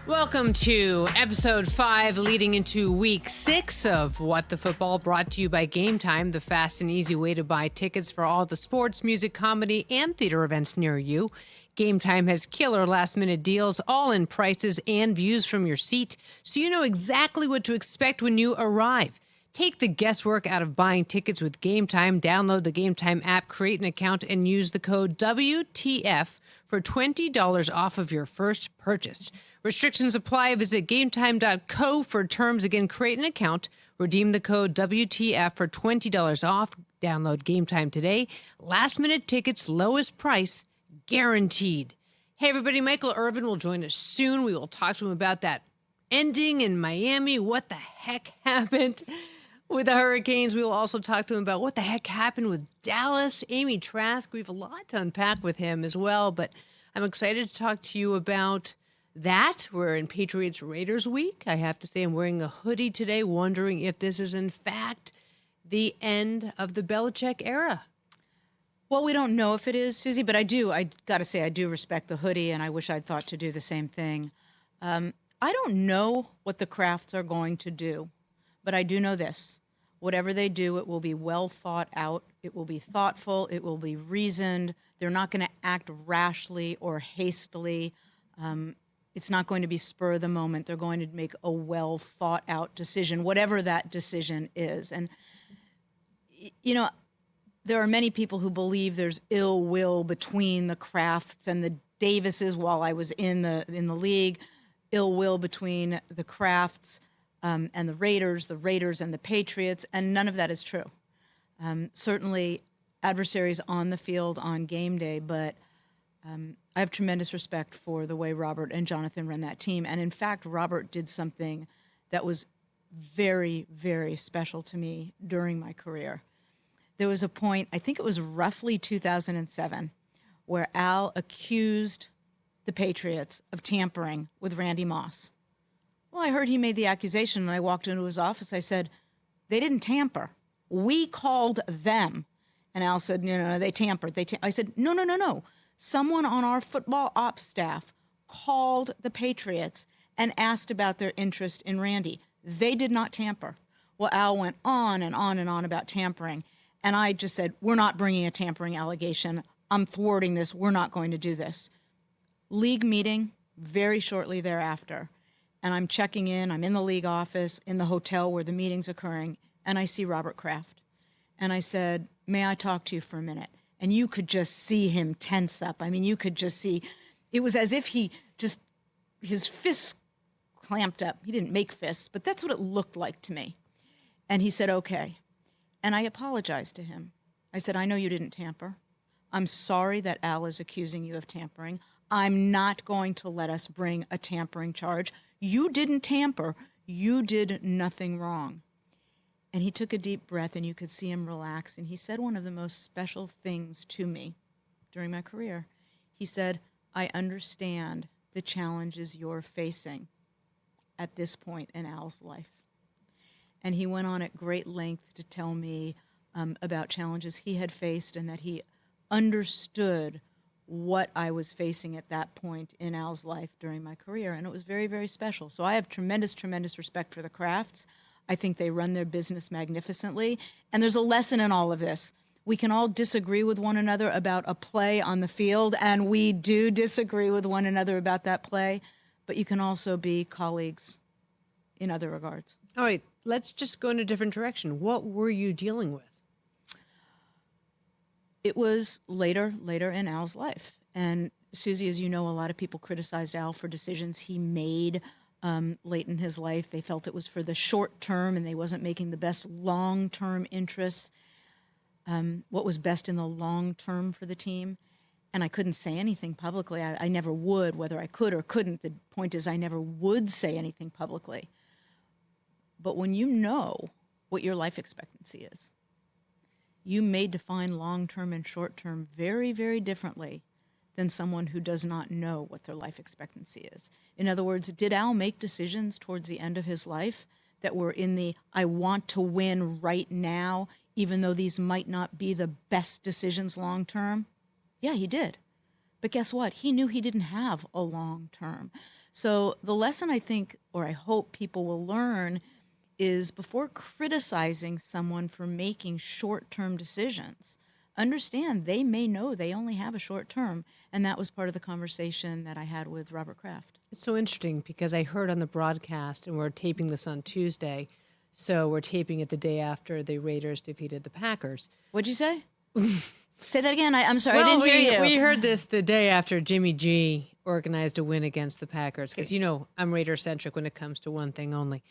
Welcome to episode 5, leading into week 6 of What the Football, brought to you by Game Time, the fast and easy way to buy tickets for all the sports, music, comedy, and theater events near you. Game Time has killer last-minute deals, all in prices and views from your seat, so you know exactly what to expect when you arrive. Take the guesswork out of buying tickets with Game Time. Download the Game Time app, create an account, and use the code WTF for $20 off of your first purchase. Restrictions apply. Visit gametime.co for terms. Again, create an account, redeem the code WTF for $20 off. Download Game Time today. Last-minute tickets, lowest price, guaranteed. Hey, everybody, Michael Irvin will join us soon. We will talk to him about that ending in Miami. What the heck happened with the Hurricanes? We will also talk to him about what the heck happened with Dallas. Amy Trask, we have a lot to unpack with him as well, but I'm excited to talk to you about that. We're in Patriots Raiders week. I have to say I'm wearing a hoodie today, wondering if this is in fact the end of the Belichick era. Well, we don't know if it is, Suzy, but I got to say, I do respect the hoodie, and I wish I'd thought to do the same thing. I don't know what the Crafts are going to do, but I do know this. Whatever they do, it will be well thought out. It will be thoughtful. It will be reasoned. They're not going to act rashly or hastily. It's not going to be spur of the moment. They're going to make a well thought out decision, whatever that decision is. And, you know, there are many people who believe there's ill will between the Crafts and the Davises while I was in the league, ill will between the Crafts and the Raiders and the Patriots, and none of that is true. Certainly adversaries on the field on game day, but I have tremendous respect for the way Robert and Jonathan run that team. And in fact, Robert did something that was very, very special to me during my career. There was a point, I think it was roughly 2007, where Al accused the Patriots of tampering with Randy Moss. Well, I heard he made the accusation, and I walked into his office. I said, they didn't tamper. We called them. And Al said, no, they tampered. I said, no. Someone on our football ops staff called the Patriots and asked about their interest in Randy. They did not tamper. Well, Al went on and on and on about tampering. And I just said, we're not bringing a tampering allegation. I'm thwarting this. We're not going to do this. League meeting very shortly thereafter. And I'm checking in. I'm in the league office, in the hotel where the meeting's occurring. And I see Robert Kraft. And I said, may I talk to you for a minute? And you could just see him tense up. I mean, you could just see, it was as if his fists clamped up. He didn't make fists, but that's what it looked like to me. And he said, okay. And I apologized to him. I said, I know you didn't tamper. I'm sorry that Al is accusing you of tampering. I'm not going to let us bring a tampering charge. You didn't tamper. You did nothing wrong. And he took a deep breath, and you could see him relax. And he said one of the most special things to me during my career. He said, I understand the challenges you're facing at this point in Al's life. And he went on at great length to tell me about challenges he had faced and that he understood what I was facing at that point in Al's life during my career. And it was very, very special. So I have tremendous, tremendous respect for the Crafts. I think they run their business magnificently. And there's a lesson in all of this. We can all disagree with one another about a play on the field, and we do disagree with one another about that play, but you can also be colleagues in other regards. All right, let's just go in a different direction. What were you dealing with? It was later in Al's life. And Suzy, as you know, a lot of people criticized Al for decisions he made late in his life. They felt it was for the short term and they wasn't making the best long-term interests, what was best in the long term for the team. And I couldn't say anything publicly. I never would, whether I could or couldn't. The point is I never would say anything publicly. But when you know what your life expectancy is, you may define long-term and short-term very, very differently than someone who does not know what their life expectancy is. In other words, did Al make decisions towards the end of his life that were in the I want to win right now, even though these might not be the best decisions long-term? Yeah, he did. But guess what? He knew he didn't have a long term. So the lesson I think, or I hope people will learn, is before criticizing someone for making short-term decisions, understand they may know they only have a short term. And that was part of the conversation that I had with Robert Kraft. It's so interesting because I heard on the broadcast, and we're taping this on Tuesday, so we're taping it the day after the Raiders defeated the Packers. What'd you say? Say that again. I'm sorry, Well, I didn't hear you. We heard this the day after Jimmy G organized a win against the Packers, because, I'm Raider-centric when it comes to one thing only.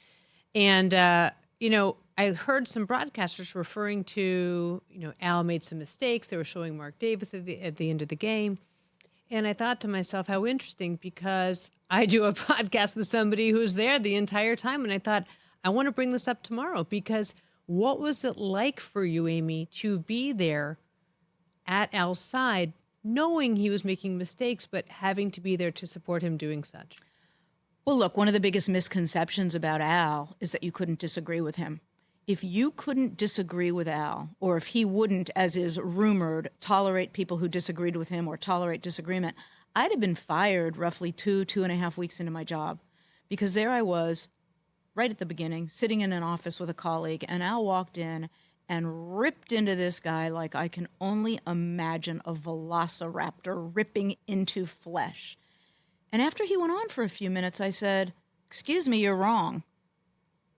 And, I heard some broadcasters referring to, Al made some mistakes. They were showing Mark Davis at the end of the game. And I thought to myself, how interesting, because I do a podcast with somebody who's there the entire time. And I thought, I want to bring this up tomorrow, because what was it like for you, Amy, to be there at Al's side, knowing he was making mistakes, but having to be there to support him doing such? Well, look, one of the biggest misconceptions about Al is that you couldn't disagree with him. If you couldn't disagree with Al, or if he wouldn't, as is rumored, tolerate people who disagreed with him or tolerate disagreement, I'd have been fired roughly 2.5 weeks into my job, because there I was right at the beginning, sitting in an office with a colleague, and Al walked in and ripped into this guy like I can only imagine a velociraptor ripping into flesh. And after he went on for a few minutes, I said, "Excuse me, you're wrong."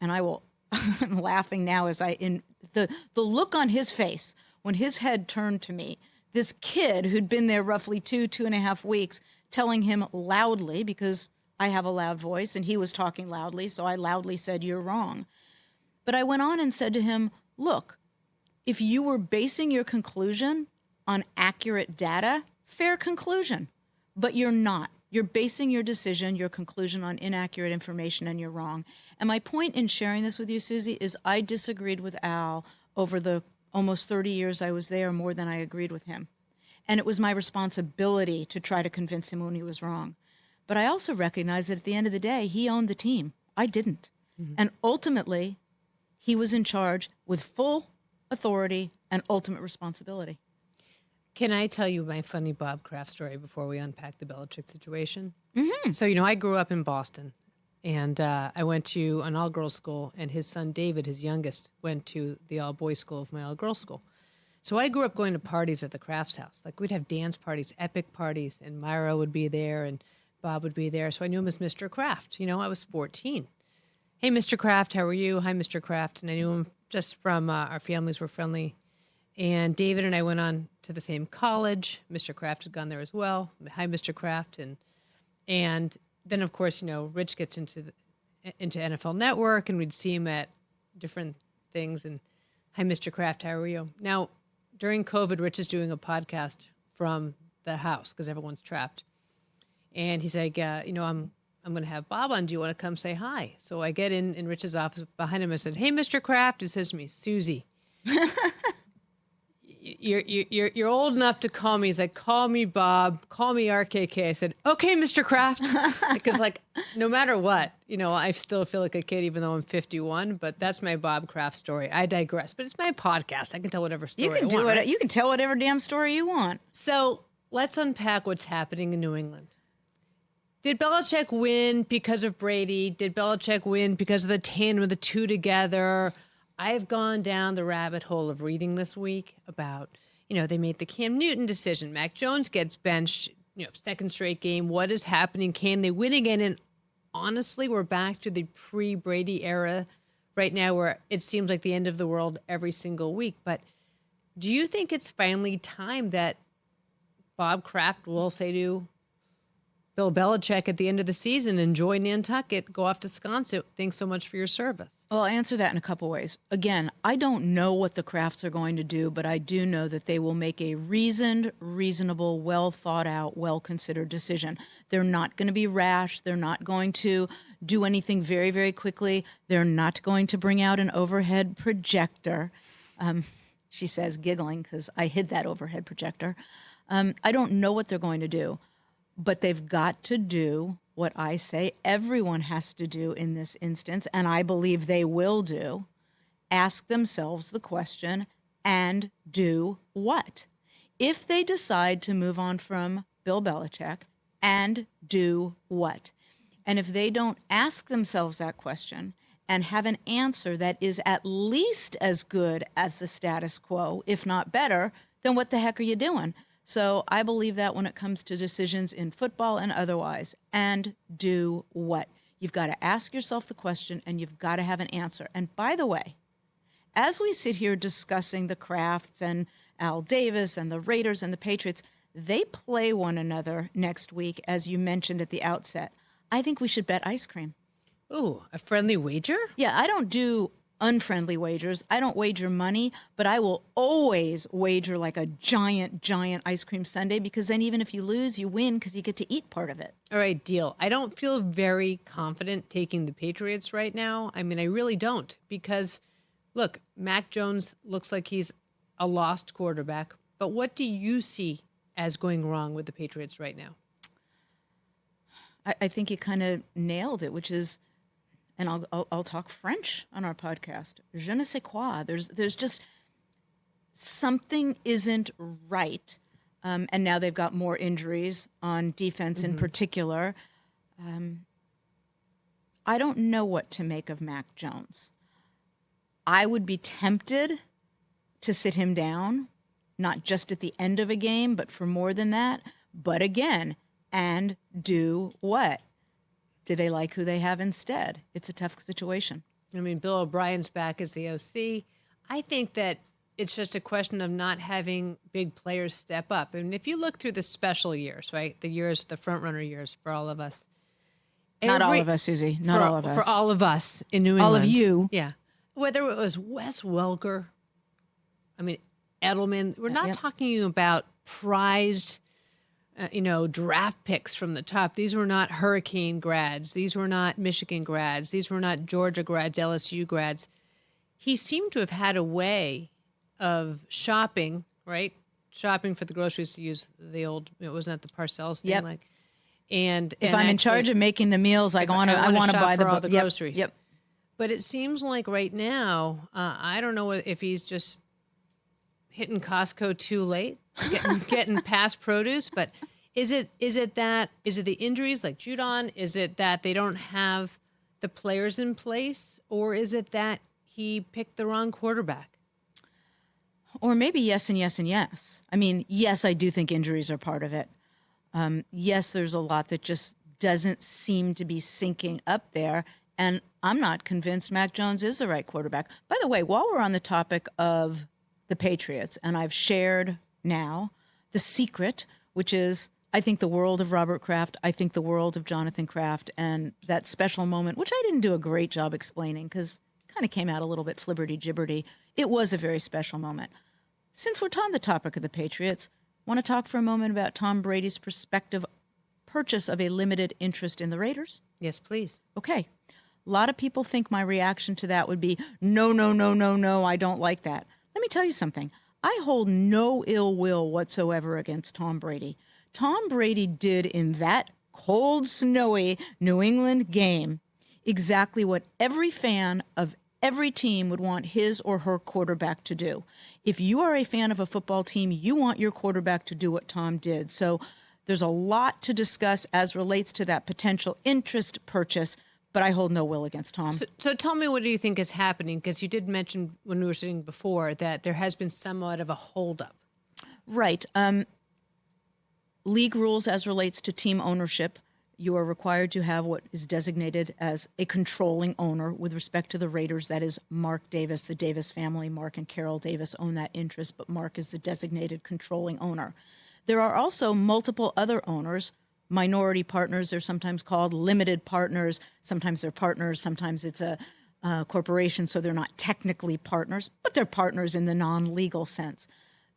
And I'm laughing now as the look on his face when his head turned to me, this kid who'd been there roughly 2.5 weeks, telling him loudly, because I have a loud voice and he was talking loudly, so I loudly said, "You're wrong." But I went on and said to him, "Look, if you were basing your conclusion on accurate data, fair conclusion, but you're not. You're basing your decision, your conclusion, on inaccurate information, and you're wrong." And my point in sharing this with you, Suzy, is I disagreed with Al over the almost 30 years I was there, more than I agreed with him. And it was my responsibility to try to convince him when he was wrong. But I also recognize that at the end of the day, he owned the team. I didn't. Mm-hmm. And ultimately, he was in charge with full authority and ultimate responsibility. Can I tell you my funny Bob Kraft story before we unpack the Belichick situation? Mm-hmm. So, I grew up in Boston, and I went to an all-girls school, and his son David, his youngest, went to the all-boys school of my all-girls school. So I grew up going to parties at the Kraft's house. Like, we'd have dance parties, epic parties, and Myra would be there, and Bob would be there. So I knew him as Mr. Kraft. I was 14. "Hey, Mr. Kraft, how are you?" "Hi, Mr. Kraft." And I knew him just from our families were friendly. And David and I went on to the same college. Mr. Kraft had gone there as well. "Hi, Mr. Kraft." And then, of course, Rich gets into NFL Network, and we'd see him at different things. And, "Hi, Mr. Kraft, how are you?" Now, during COVID, Rich is doing a podcast from the house because everyone's trapped. And he's like, I'm going to have Bob on. Do you want to come say hi? So I get in Rich's office behind him. I said, "Hey, Mr. Kraft." He says to me, "Suzy, you're old enough to call me." He's like, "Call me Bob, call me RKK." I said, "Okay, Mr. Kraft." Because, no matter what, I still feel like a kid, even though I'm 51. But that's my Bob Kraft story. I digress. But it's my podcast. I can tell whatever story I want. Right? You can tell whatever damn story you want. So let's unpack what's happening in New England. Did Belichick win because of Brady? Did Belichick win because of the tandem of the two together? I've gone down the rabbit hole of reading this week about, they made the Cam Newton decision. Mac Jones gets benched, second straight game. What is happening? Can they win again? And honestly, we're back to the pre-Brady era right now, where it seems like the end of the world every single week. But do you think it's finally time that Bob Kraft will say to Bill Belichick at the end of the season, "Enjoy Nantucket, go off to Sconset. Thanks so much for your service"? Well, I'll answer that in a couple ways. Again, I don't know what the Krafts are going to do, but I do know that they will make a reasoned, reasonable, well thought out, well considered decision. They're not going to be rash. They're not going to do anything very, very quickly. They're not going to bring out an overhead projector. She says, giggling, because I hid that overhead projector. I don't know what they're going to do. But they've got to do what I say everyone has to do in this instance, and I believe they will do. Ask themselves the question, and do what? If they decide to move on from Bill Belichick, and do what? And if they don't ask themselves that question and have an answer that is at least as good as the status quo, if not better, then what the heck are you doing? So I believe that when it comes to decisions in football and otherwise, and do what? You've got to ask yourself the question and you've got to have an answer. And by the way, as we sit here discussing the Crafts and Al Davis and the Raiders and the Patriots, they play one another next week, as you mentioned at the outset. I think we should bet ice cream. Ooh, a friendly wager? Yeah, I don't do unfriendly wagers. I don't wager money, but I will always wager like a giant ice cream sundae, because then even if you lose, you win because you get to eat part of it. All right, deal. I don't feel very confident taking the Patriots right now. I mean, I really don't, because, look, Mac Jones looks like he's a lost quarterback. But what do you see as going wrong with the Patriots right now? I think you kind of nailed it, which is, and I'll talk French on our podcast. Je ne sais quoi. There's just something isn't right, and now they've got more injuries on defense in particular. I don't know what to make of Mac Jones. I would be tempted to sit him down, not just at the end of a game, but for more than that. But again, and do what? Do they like who they have instead? It's a tough situation. I mean, Bill O'Brien's back as the OC. I think that it's just a question of not having big players step up. And if you look through the special years, right, the years, the front-runner years for all of us. Not all of us, Suzy. Not all of us. For all of us in New England. All of you. Yeah. Whether it was Wes Welker, I mean, Edelman, we're not talking about prized draft picks from the top. These were not Hurricane grads. These were not Michigan grads. These were not Georgia grads, LSU grads. He seemed to have had a way of shopping, right? Shopping for the groceries, to use the old, wasn't that the Parcells thing? Yep. And if I'm in charge of making the meals, I want to buy all the groceries. Yep. But it seems like right now, I don't know if he's just hitting Costco too late, getting past produce. But is it the injuries like Judon? Is it that they don't have the players in place, or is it that he picked the wrong quarterback? Or maybe yes and yes and yes. I mean, yes, I do think injuries are part of it. Yes, there's a lot that just doesn't seem to be syncing up there. And I'm not convinced Mac Jones is the right quarterback. By the way, while we're on the topic of the Patriots, and I've shared now the secret, which is I think the world of Robert Kraft, I think the world of Jonathan Kraft, and that special moment, which I didn't do a great job explaining because it kind of came out a little bit flibberty-gibberty. It was a very special moment. Since we're on the topic of the Patriots, want to talk for a moment about Tom Brady's prospective purchase of a limited interest in the Raiders? Yes, please. Okay. A lot of people think my reaction to that would be, no, I don't like that. Let me tell you something. I hold no ill will whatsoever against Tom Brady. Tom Brady did in that cold, snowy New England game exactly what every fan of every team would want his or her quarterback to do. If you are a fan of a football team, you want your quarterback to do what Tom did. So there's a lot to discuss as relates to that potential interest purchase, but I hold no will against Tom. So tell me, what do you think is happening? Because you did mention when we were sitting before that there has been somewhat of a holdup. Right. League rules as relates to team ownership. You are required to have what is designated as a controlling owner with respect to the Raiders. That is Mark Davis, the Davis family. Mark and Carol Davis own that interest, but Mark is the designated controlling owner. There are also multiple other owners, minority partners. They're sometimes called limited partners. Sometimes they're partners. Sometimes it's a corporation, so they're not technically partners, but they're partners in the non-legal sense.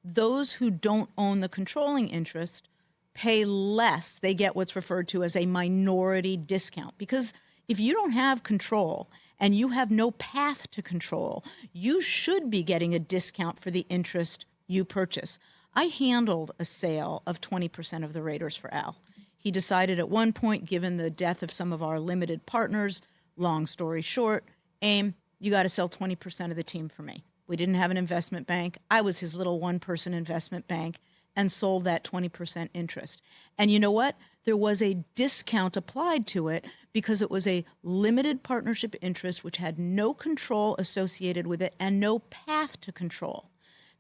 Those who don't own the controlling interest pay less. They get what's referred to as a minority discount. Because if you don't have control and you have no path to control, you should be getting a discount for the interest you purchase. I handled a sale of 20% of the Raiders for Al. He decided at one point, given the death of some of our limited partners, long story short, AIM, you got to sell 20% of the team for me. We didn't have an investment bank. I was his little one-person investment bank. and sold that 20% interest. And you know what? There was a discount applied to it because it was a limited partnership interest which had no control associated with it and no path to control.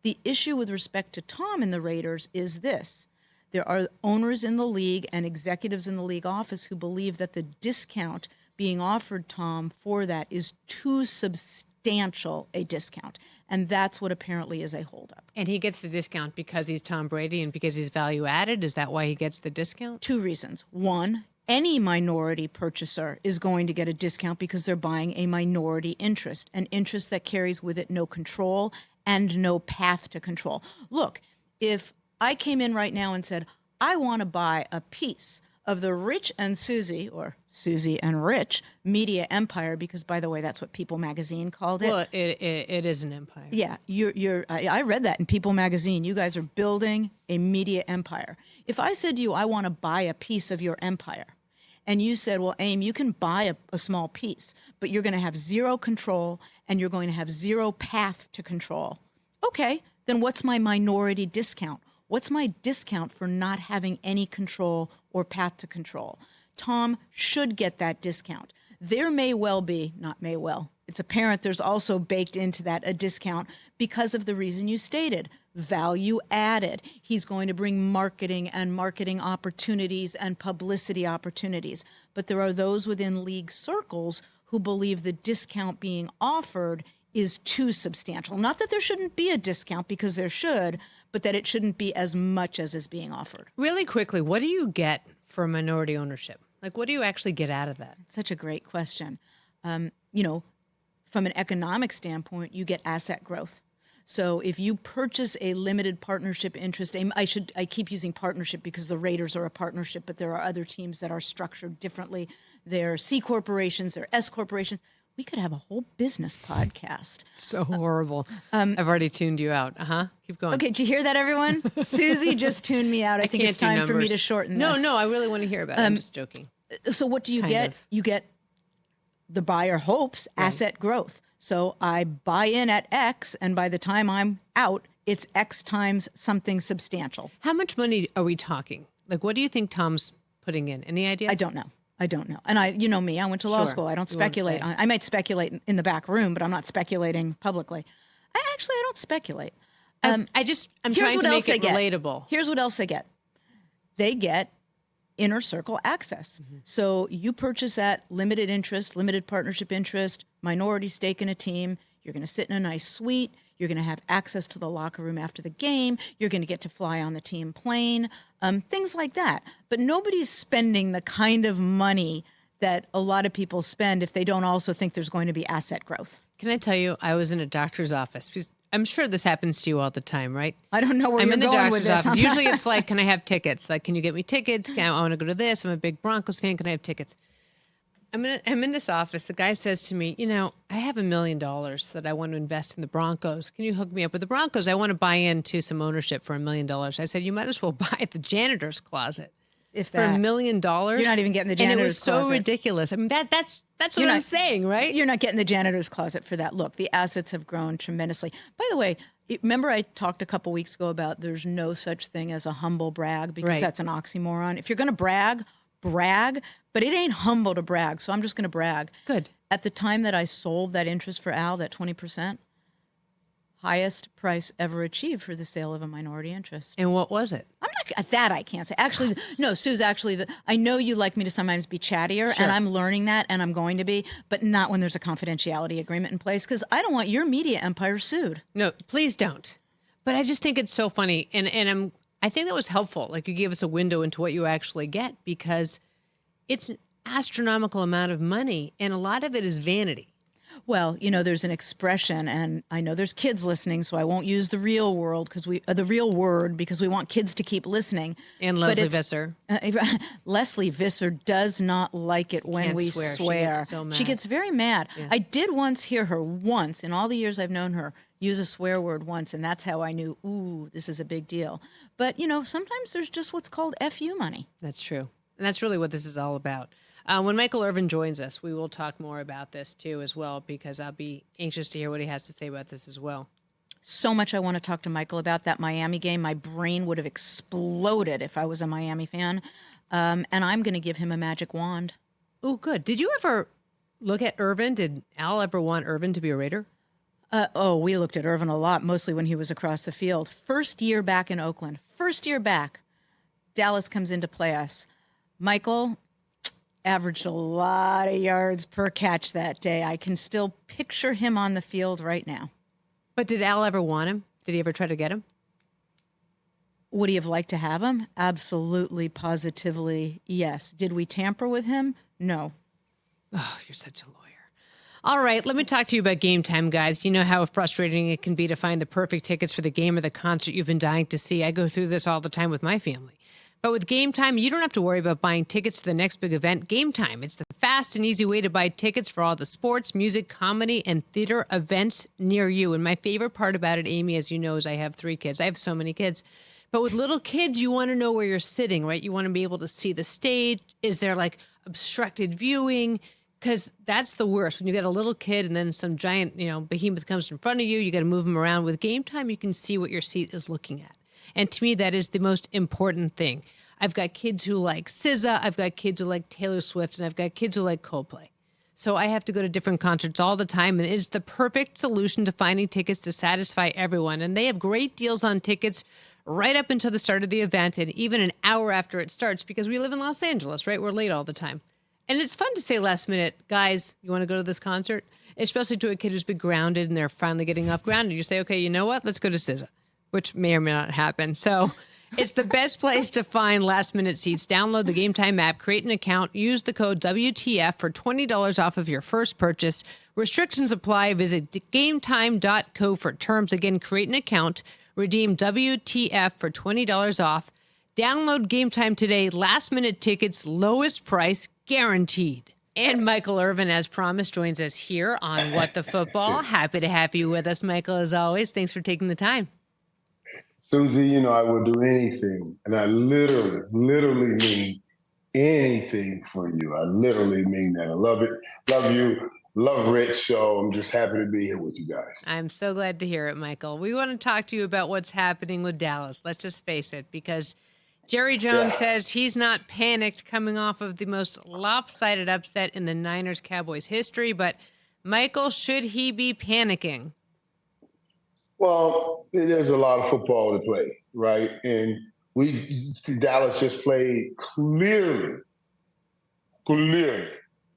The issue with respect to Tom and the Raiders is this. There are owners in the league and executives in the league office who believe that the discount being offered Tom for that is too substantial a discount. And that's what apparently is a holdup. And he gets the discount because he's Tom Brady and because he's value added? Is that why he gets the discount? Two reasons. One, any minority purchaser is going to get a discount because they're buying a minority interest, an interest that carries with it no control and no path to control. Look, if I came in right now and said, I want to buy a piece of the Rich and Suzy, or Suzy and Rich, media empire, because, by the way, that's what People Magazine called it. Well, it is an empire. Yeah, I read that in People Magazine. You guys are building a media empire. If I said to you, I want to buy a piece of your empire, and you said, well, Aim, you can buy a small piece, but you're going to have zero control and you're going to have zero path to control. Okay, then what's my minority discount? What's my discount for not having any control or path to control? Tom should get that discount. There may well be, not may well, it's apparent there's also baked into that a discount because of the reason you stated, value added. He's going to bring marketing and marketing opportunities and publicity opportunities. But there are those within league circles who believe the discount being offered is too substantial. Not that there shouldn't be a discount, because there should, but that it shouldn't be as much as is being offered. Really quickly, what do you get for minority ownership? Like, what do you actually get out of that? Such a great question. From an economic standpoint, you get asset growth. So if you purchase a limited partnership interest, I keep using partnership because the Raiders are a partnership, but there are other teams that are structured differently. They're C corporations, they're S corporations. We could have a whole business podcast. So horrible. I've already tuned you out. Keep going. Okay, did you hear that, everyone? Suzy just tuned me out. I think it's time for me to shorten this. No, I really want to hear about it. I'm just joking. So what do you get? You get, the buyer hopes, asset growth. So I buy in at X, and by the time I'm out, it's X times something substantial. How much money are we talking? Like, what do you think Tom's putting in? Any idea? I don't know. And you know me, I went to law school. I don't speculate. I might speculate in the back room, but I'm not speculating publicly. I don't speculate. I'm trying to make it relatable. Here's what else they get. They get inner circle access. Mm-hmm. So you purchase that limited interest, limited partnership interest, minority stake in a team. You're going to sit in a nice suite. You're going to have access to the locker room after the game. You're going to get to fly on the team plane, things like that. But nobody's spending the kind of money that a lot of people spend if they don't also think there's going to be asset growth. Can I tell you, I was in a doctor's office. Because I'm sure this happens to you all the time, right? I don't know where I'm you're in the going with doctor's this. office. Usually it's like, can I have tickets? Like, can you get me tickets? I want to go to this. I'm a big Broncos fan. Can I have tickets? I'm in this office. The guy says to me, I have $1 million that I want to invest in the Broncos. Can you hook me up with the Broncos? I want to buy into some ownership for $1 million. I said, you might as well buy the janitor's closet. If for $1 million. You're not even getting the janitor's closet. And it was so ridiculous. I mean, that's what I'm saying, right? You're not getting the janitor's closet for that. Look, the assets have grown tremendously. By the way, remember I talked a couple weeks ago about there's no such thing as a humble brag, because that's an oxymoron. If you're going to brag, but it ain't humble to brag, so I'm just going to brag. Good. At the time that I sold that interest for Al, that 20%, highest price ever achieved for the sale of a minority interest. And what was it? I can't say. Actually, no, Suze, I know you like me to sometimes be chattier, and I'm learning that, and I'm going to be, but not when there's a confidentiality agreement in place, because I don't want your media empire sued. No, please don't. But I just think it's so funny, and I think that was helpful. Like, you gave us a window into what you actually get, because it's an astronomical amount of money, and a lot of it is vanity. Well, there's an expression, and I know there's kids listening, so I won't use the real word because we want kids to keep listening. And Leslie Visser. Leslie Visser does not like it when we swear. She gets so mad. She gets very mad. Yeah. I did once hear her in all the years I've known her, use a swear word once, and that's how I knew, ooh, this is a big deal. But, sometimes there's just what's called FU money. That's true. And that's really what this is all about. When Michael Irvin joins us, we will talk more about this, too, as well, because I'll be anxious to hear what he has to say about this as well. So much I want to talk to Michael about that Miami game. My brain would have exploded if I was a Miami fan. And I'm going to give him a magic wand. Oh, good. Did you ever look at Irvin? Did Al ever want Irvin to be a Raider? We looked at Irvin a lot, mostly when he was across the field. First year back in Oakland. First year back. Dallas comes in to play us. Michael averaged a lot of yards per catch that day. I can still picture him on the field right now. But did Al ever want him? Did he ever try to get him? Would he have liked to have him? Absolutely, positively, yes. Did we tamper with him? No. Oh, you're such a lawyer. All right, let me talk to you about Game Time, guys. You know how frustrating it can be to find the perfect tickets for the game or the concert you've been dying to see. I go through this all the time with my family. But with Game Time, you don't have to worry about buying tickets to the next big event. Game Time, it's the fast and easy way to buy tickets for all the sports, music, comedy, and theater events near you. And my favorite part about it, Amy, as you know, is I have 3 kids. I have so many kids. But with little kids, you want to know where you're sitting, right? You want to be able to see the stage. Is there like obstructed viewing? Because that's the worst. When you get a little kid and then some giant, behemoth comes in front of you, you got to move them around. With Game Time, you can see what your seat is looking at. And to me, that is the most important thing. I've got kids who like SZA, I've got kids who like Taylor Swift, and I've got kids who like Coldplay. So I have to go to different concerts all the time, and it's the perfect solution to finding tickets to satisfy everyone. And they have great deals on tickets right up until the start of the event and even an hour after it starts, because we live in Los Angeles, right? We're late all the time. And it's fun to say last minute, guys, you want to go to this concert? Especially to a kid who's been grounded and they're finally getting off grounded. You say, okay, you know what? Let's go to SZA, which may or may not happen. So it's the best place to find last-minute seats. Download the Game Time app, create an account, use the code WTF for $20 off of your first purchase. Restrictions apply. Visit gametime.co for terms. Again, create an account, redeem WTF for $20 off. Download Game Time today. Last-minute tickets, lowest price, guaranteed. And Michael Irvin, as promised, joins us here on What the Football. Happy to have you with us, Michael, as always. Thanks for taking the time. Suzy, I will do anything, and I literally mean anything for you. I literally mean that. I love it. Love you. Love Rich. So I'm just happy to be here with you guys. I'm so glad to hear it, Michael. We want to talk to you about what's happening with Dallas. Let's just face it, because Jerry Jones says he's not panicked coming off of the most lopsided upset in the Niners-Cowboys history. But, Michael, should he be panicking? Well, there's a lot of football to play, right? And Dallas just played clearly the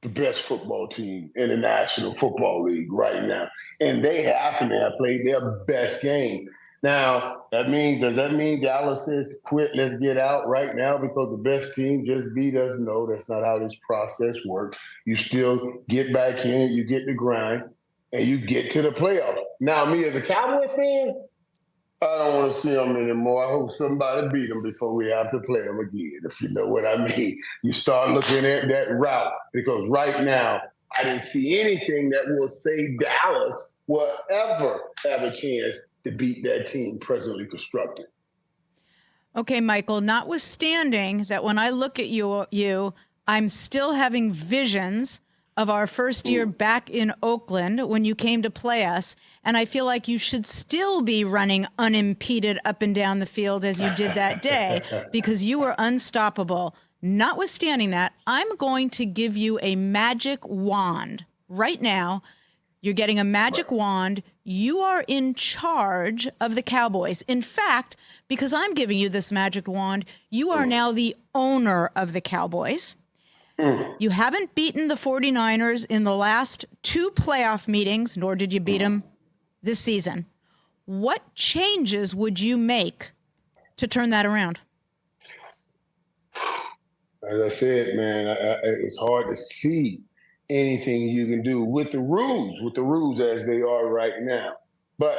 best football team in the National Football League right now. And they happen to have played their best game. Now, does that mean Dallas says, quit, let's get out right now because the best team just beat us? No, that's not how this process works. You still get back in, you get the grind, and you get to the playoffs. Now, me as a Cowboy fan, I don't want to see them anymore. I hope somebody beat them before we have to play them again, if you know what I mean. You start looking at that route, because right now, I didn't see anything that will say Dallas will ever have a chance to beat that team presently constructed. Okay, Michael, notwithstanding that when I look at you, I'm still having visions of our first year back in Oakland when you came to play us, and I feel like you should still be running unimpeded up and down the field as you did that day because you were unstoppable. Notwithstanding that, I'm going to give you a magic wand right now. You're getting a magic wand. You are in charge of the Cowboys. In fact, because I'm giving you this magic wand, you are now the owner of the Cowboys. You haven't beaten the 49ers in the last 2 playoff meetings, nor did you beat them this season. What changes would you make to turn that around? As I said, man, it's hard to see anything you can do with the rules as they are right now. But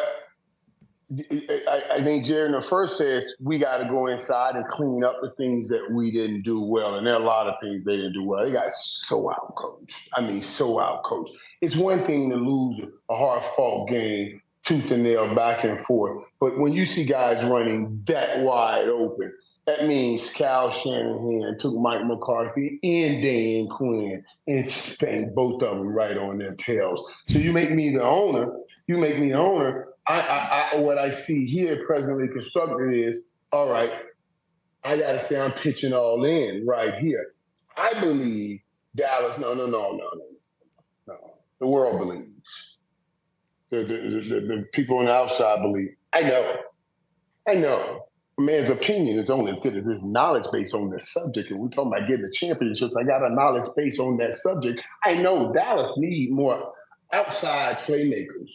I think Jerry in the first says we got to go inside and clean up the things that we didn't do well. And there are a lot of things they didn't do well. They got so out-coached. It's one thing to lose a hard-fought game, tooth and nail, back and forth. But when you see guys running that wide open, that means Kyle Shanahan took Mike McCarthy and Dan Quinn and spanked both of them right on their tails. So you make me the owner. What I see here presently constructed is, all right, I got to say I'm pitching all in right here. I believe Dallas, no. The world believes. The people on the outside believe. I know. A man's opinion is only as good as his knowledge base on this subject. And we're talking about getting the championships. I got a knowledge base on that subject. I know Dallas need more outside playmakers.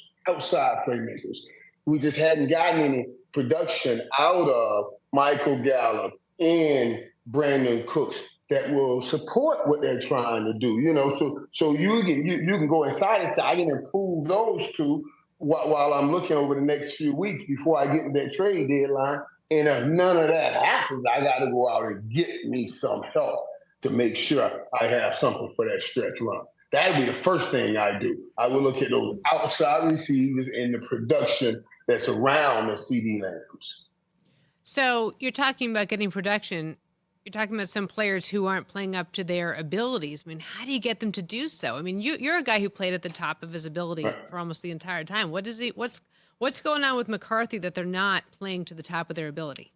We just hadn't gotten any production out of Michael Gallup and Brandon Cooks that will support what they're trying to do. So you can go inside and say, I can improve those two while I'm looking over the next few weeks before I get to that trade deadline. And if none of that happens, I got to go out and get me some help to make sure I have something for that stretch run. That would be the first thing I do. I would look at those outside receivers and the production that's around the CeeDee Lambs. So you're talking about getting production. You're talking about some players who aren't playing up to their abilities. I mean, how do you get them to do so? I mean, you're a guy who played at the top of his ability for almost the entire time. What's going on with McCarthy that they're not playing to the top of their ability?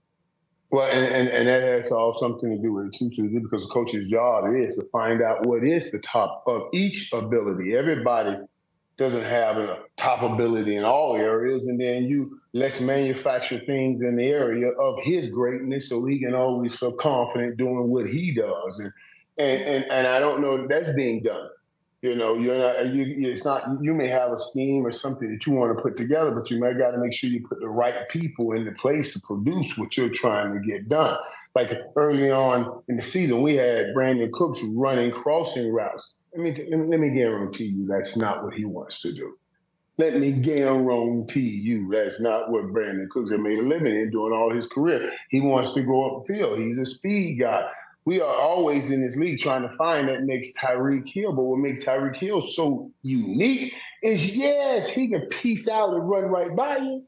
Well, and that has all something to do with it too, Suzy, because the coach's job is to find out what is the top of each ability. Everybody doesn't have a top ability in all areas, and then let's manufacture things in the area of his greatness so he can always feel confident doing what he does. And I don't know that that's being done. You're not. It's not. You may have a scheme or something that you want to put together, but you might got to make sure you put the right people into place to produce what you're trying to get done. Like early on in the season, we had Brandon Cooks running crossing routes. Let me guarantee you that's not what he wants to do. Let me guarantee you that's not what Brandon Cooks has made a living in doing all his career. He wants to go upfield. He's a speed guy. We are always in this league trying to find that makes Tyreek Hill. But what makes Tyreek Hill so unique is, yes, he can piece out and run right by you,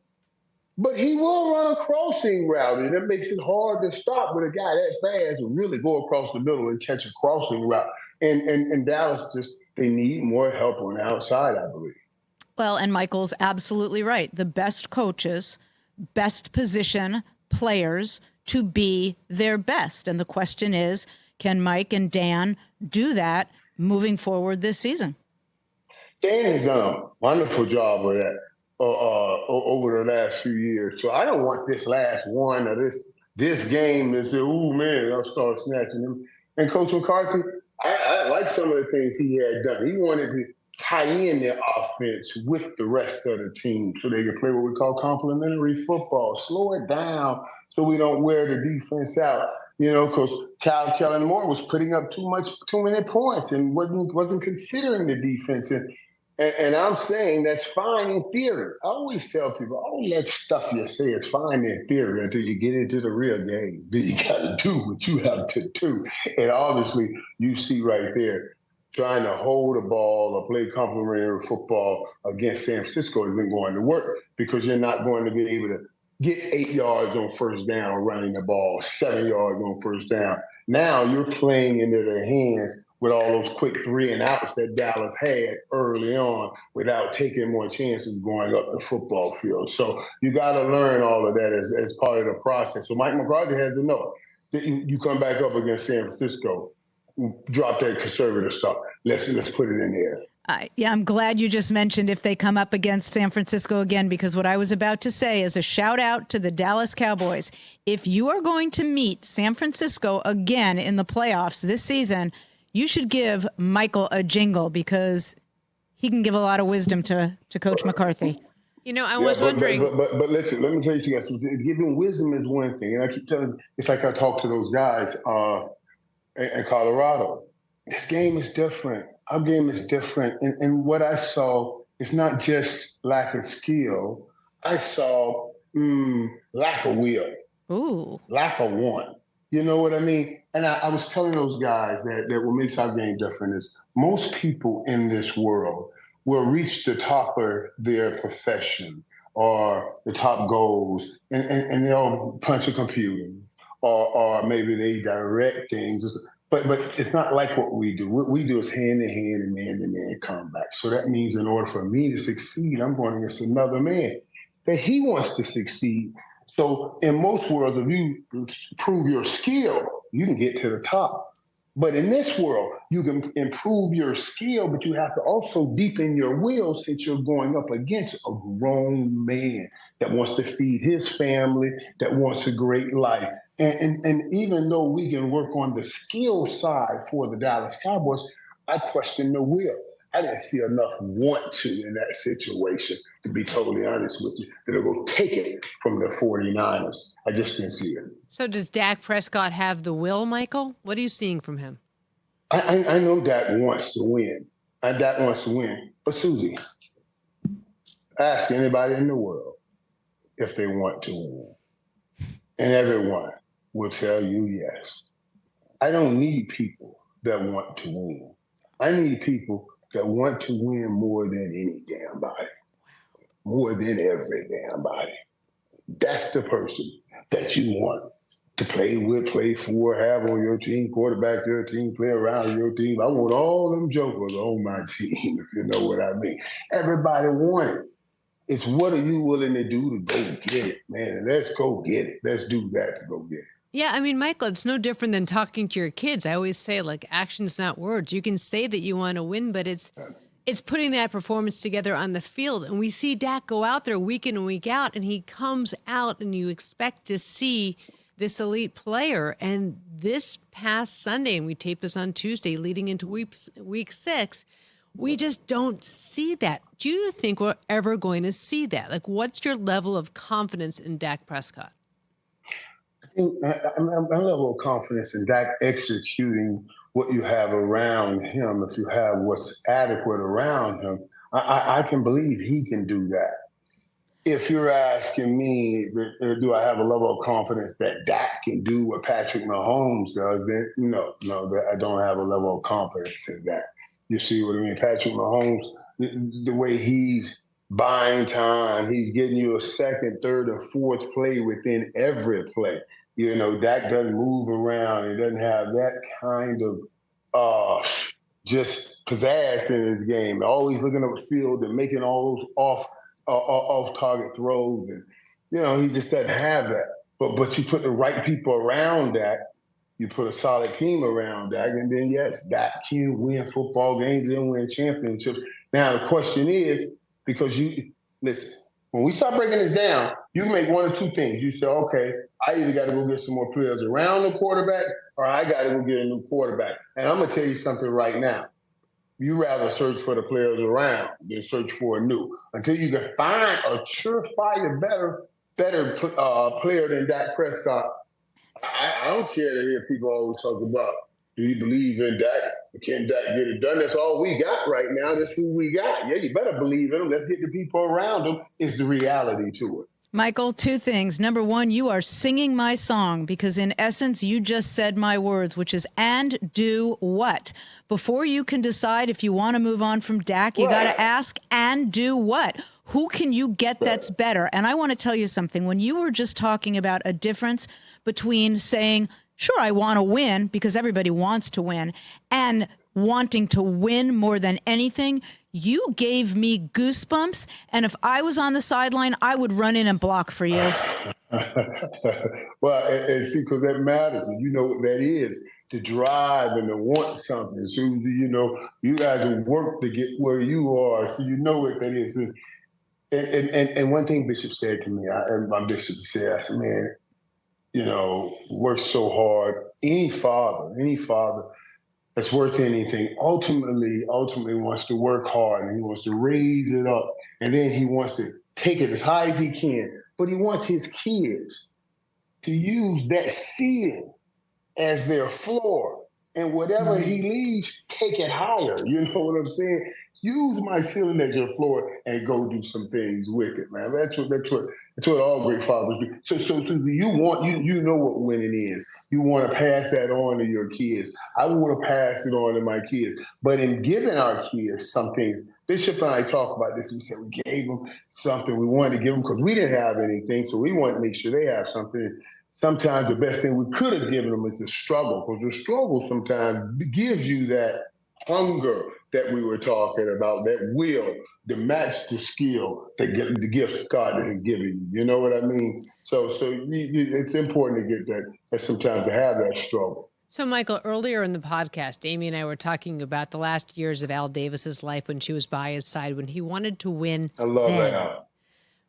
but he will run a crossing route. And that makes it hard to stop with a guy that fast and really go across the middle and catch a crossing route. And Dallas they need more help on the outside, I believe. Well, and Michael's absolutely right. The best coaches, best position players to be their best. And the question is, can Mike and Dan do that moving forward this season? Dan has done a wonderful job of that over the last few years. So I don't want this last one or this game to say, oh, man, I'll start snatching him. And Coach McCarthy, I like some of the things he had done. He wanted to tie in their offense with the rest of the team so they could play what we call complementary football. Slow it down so we don't wear the defense out. Because Kellen Moore was putting up too many points and wasn't considering the defense. And I'm saying that's fine in theory. I always tell people, all that stuff you say is fine in theory until you get into the real game. Then you got to do what you have to do. And obviously, you see right there, trying to hold the ball or play complementary football against San Francisco isn't going to work because you're not going to be able to get 8 yards on first down running the ball, 7 yards on first down. Now you're playing into their hands with all those quick 3 and outs that Dallas had early on without taking more chances going up the football field. So you got to learn all of that as part of the process. So Mike McCarthy has to know that you come back up against San Francisco, drop that conservative stuff. Let's put it in there. Yeah, I'm glad you just mentioned if they come up against San Francisco again, because what I was about to say is a shout out to the Dallas Cowboys. If you are going to meet San Francisco again in the playoffs this season, you should give Michael a jingle because he can give a lot of wisdom to Coach McCarthy. I was wondering. But listen, let me tell you guys, giving wisdom is one thing. And I keep telling you, it's like I talk to those guys in Colorado. This game is different. Our game is different. And what I saw is not just lack of skill. I saw lack of will. Ooh. Lack of want. You know what I mean? And I was telling those guys that what makes our game different is most people in this world will reach the top of their profession or the top goals and they'll punch a computer or maybe they direct things. But it's not like what we do. What we do is hand-to-hand and man-to-man combat. So that means in order for me to succeed, I'm going against another man. that he wants to succeed. So in most worlds, if you prove your skill, you can get to the top. But in this world, you can improve your skill, but you have to also deepen your will since you're going up against a grown man that wants to feed his family, that wants a great life. And even though we can work on the skill side for the Dallas Cowboys, I question the will. I didn't see enough want to in that situation, to be totally honest with you, that it'll go take it from the 49ers. I just didn't see it. So does Dak Prescott have the will, Michael? What are you seeing from him? I know Dak wants to win. Dak wants to win. But Suzy, ask anybody in the world if they want to win. And everyone will tell you yes. I don't need people that want to win. I need people that want to win more than any damn body, more than every damn body. That's the person that you want to play with, play for, have on your team, quarterback your team, play around your team. I want all them jokers on my team, if you know what I mean. Everybody want it. It's what are you willing to do to go get it, man? Let's go get it. Let's do that to go get it. Yeah, I mean, Michael, it's no different than talking to your kids. I always say, like, action's not words. You can say that you want to win, but it's putting that performance together on the field. And we see Dak go out there week in and week out, and he comes out, and you expect to see this elite player. And this past Sunday, and we taped this on Tuesday, leading into week 6, we just don't see that. Do you think we're ever going to see that? Like, what's your level of confidence in Dak Prescott? I level of confidence in Dak executing what you have around him. If you have what's adequate around him, I can believe he can do that. If you're asking me, do I have a level of confidence that Dak can do what Patrick Mahomes does, then no, I don't have a level of confidence in that. You see what I mean? Patrick Mahomes, the way he's buying time, he's getting you a second, third, or fourth play within every play. You know, Dak doesn't move around. He doesn't have that kind of just pizzazz in his game. Always looking up the field and making all those off-target throws. And, you know, he just doesn't have that. But you put the right people around Dak, you put a solid team around Dak, and then, yes, Dak can win football games and win championships. Now, the question is, because listen, when we start breaking this down, you can make one or two things. You say, okay, I either got to go get some more players around the quarterback or I got to go get a new quarterback. And I'm going to tell you something right now. You rather search for the players around than search for a new. Until you can find a surefire, better player than Dak Prescott, I don't care to hear people always talk about, do you believe in Dak? Can Dak get it done? That's all we got right now. That's who we got. Yeah, you better believe in him. Let's get the people around him. Is the reality to it. Michael, two things. Number one, you are singing my song because in essence, you just said my words, which is, and do what? Before you can decide if you want to move on from Dak, you got to ask, and do what? Who can you get that's better? And I want to tell you something. When you were just talking about a difference between saying, sure, I want to win because everybody wants to win, and wanting to win more than anything, you gave me goosebumps. And if I was on the sideline, I would run in and block for you. Well, and see, because that matters. You know what that is, to drive and to want something. So, you know, you guys will work to get where you are. So you know what that is. And one thing Bishop said to me, my bishop said, I said, man, you know, work so hard. Any father that's worth anything ultimately wants to work hard, and he wants to raise it up, and then he wants to take it as high as he can. But he wants his kids to use that ceiling as their floor, and whatever he leaves, take it higher. You know what I'm saying? Use my ceiling as your floor and go do some things with it, man. That's what all great fathers do. So Suzy, you know what winning is. You want to pass that on to your kids. I want to pass it on to my kids. But in giving our kids something, Bishop and I talk about this. We said we gave them something we wanted to give them because we didn't have anything, so we wanted to make sure they have something. Sometimes the best thing we could have given them is a struggle, because the struggle sometimes gives you that hunger that we were talking about, that will, to match the skill, the gift God has given you. You know what I mean? So it's important to get that sometimes to have that struggle. So, Michael, earlier in the podcast, Amy and I were talking about the last years of Al Davis's life when she was by his side, when he wanted to win. I love Al.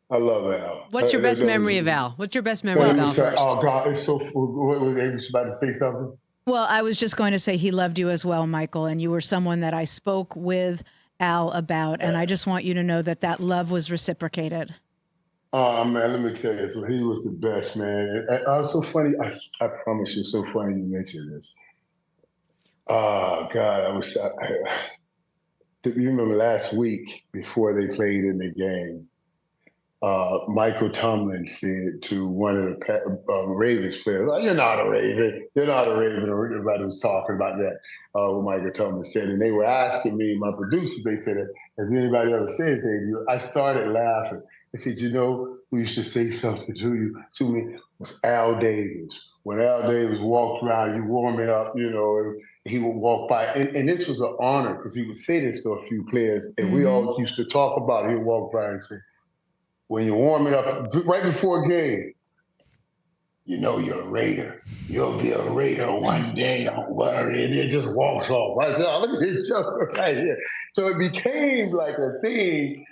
I love Al. What's your best memory of Al? What's your best memory of Al first? Oh, God, it's so what was Amy about to say something? Well, I was just going to say he loved you as well, Michael, and you were someone that I spoke with Al about, and I just want you to know that love was reciprocated. Oh, man, let me tell you, so he was the best, man. And it's so funny. I promise you, it's so funny you mentioned this. Oh, God, you remember last week before they played in the game, Michael Tomlin said to one of the Ravens players, oh, you're not a Raven. You're not a Raven. Everybody was talking about that, what Michael Tomlin said. And they were asking me, my producers, they said, has anybody ever said anything to you? I started laughing. They said, who used to say something to me was Al Davis. When Al Davis walked around, you warming up, and he would walk by. And this was an honor because he would say this to a few players. And we all used to talk about it. He'd walk by and say, when you're warming up right before a game, you're a Raider. You'll be a Raider one day, don't worry. And it just walks off. I said, look at this show right here. So it became like a thing,